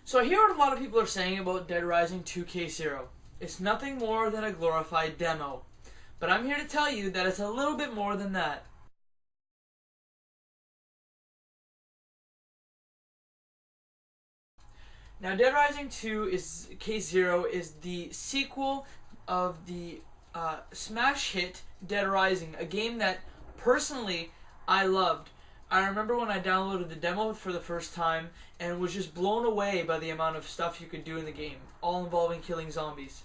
So I hear what a lot of people are saying about Dead Rising 2K0. It's nothing more than a glorified demo. But I'm here to tell you that it's a little bit more than that. Now, Dead Rising 2 is K0 is the sequel of the smash hit Dead Rising, a game that personally I loved. I remember when I downloaded the demo for the first time and was just blown away by the amount of stuff you could do in the game, all involving killing zombies.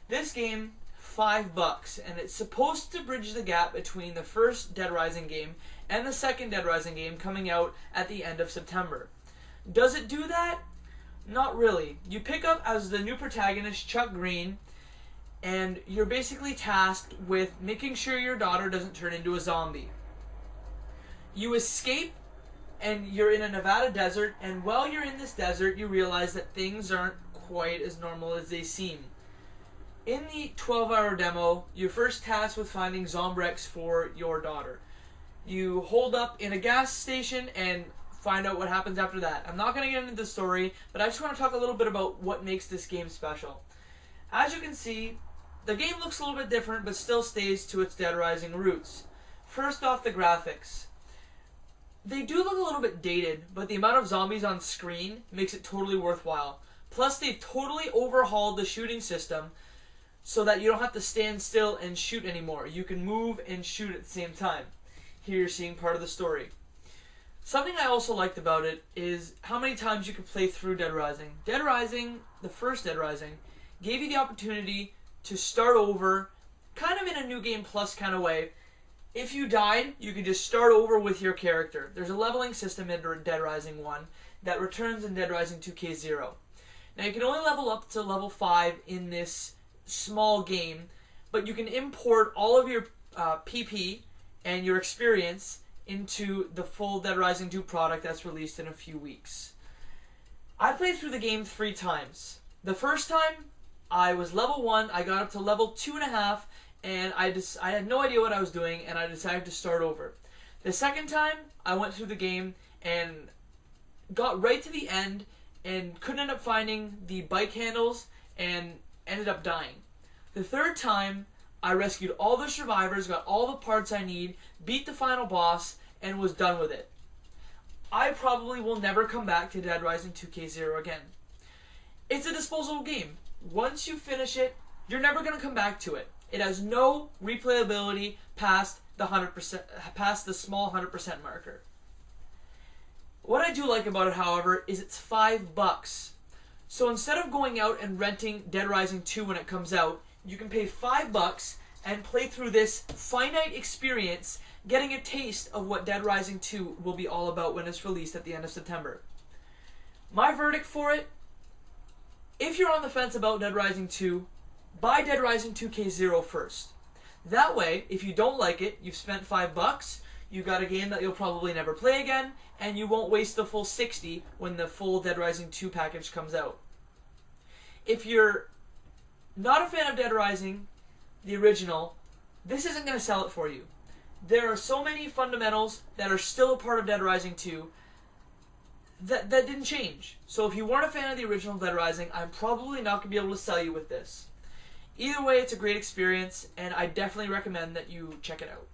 This game, $5, and it's supposed to bridge the gap between the first Dead Rising game and the second Dead Rising game coming out at the end of September. Does it do that? Not really. You pick up as the new protagonist, Chuck Green, and you're basically tasked with making sure your daughter doesn't turn into a zombie. You escape, and you're in a Nevada desert, and while you're in this desert, you realize that things aren't quite as normal as they seem. In the 12-hour demo, you're first tasked with finding Zombrex for your daughter. You hold up in a gas station and find out what happens after that. I'm not going to get into the story, but I just want to talk a little bit about what makes this game special. As you can see, the game looks a little bit different, but still stays to its Dead Rising roots. First off, the graphics. They do look a little bit dated, but the amount of zombies on screen makes it totally worthwhile. Plus, they've totally overhauled the shooting system so that you don't have to stand still and shoot anymore. You can move and shoot at the same time. Here you're seeing part of the story. Something I also liked about it is how many times you could play through Dead Rising. Dead Rising, the first Dead Rising, gave you the opportunity to start over, kind of in a New Game Plus kind of way. If you died, you could just start over with your character. There's a leveling system in Dead Rising 1 that returns in Dead Rising 2K0. Now you can only level up to level 5 in this small game, but you can import all of your PP and your experience into the full Dead Rising 2 product that's released in a few weeks. I played through the game 3 times. The first time, I was level 1, I got up to level 2.5, and I had no idea what I was doing, and I decided to start over. The second time, I went through the game and got right to the end and couldn't end up finding the bike handles and ended up dying. The third time, I rescued all the survivors, got all the parts I need, beat the final boss, and was done with it. I probably will never come back to Dead Rising 2K0 again. It's a disposable game. Once you finish it, you're never going to come back to it. It has no replayability past the 100%, past the small 100% marker. What I do like about it, however, is it's $5. So instead of going out and renting Dead Rising 2 when it comes out, you can pay $5 and play through this finite experience, getting a taste of what Dead Rising 2 will be all about when it's released at the end of September. My verdict for it: if you're on the fence about Dead Rising 2, buy Dead Rising 2K0 first. That way, if you don't like it, you've spent $5, you got a game that you'll probably never play again, and you won't waste the full $60 when the full Dead Rising 2 package comes out. If you're not a fan of Dead Rising, the original, this isn't going to sell it for you. There are so many fundamentals that are still a part of Dead Rising 2 that didn't change. So if you weren't a fan of the original Dead Rising, I'm probably not going to be able to sell you with this. Either way, it's a great experience, and I definitely recommend that you check it out.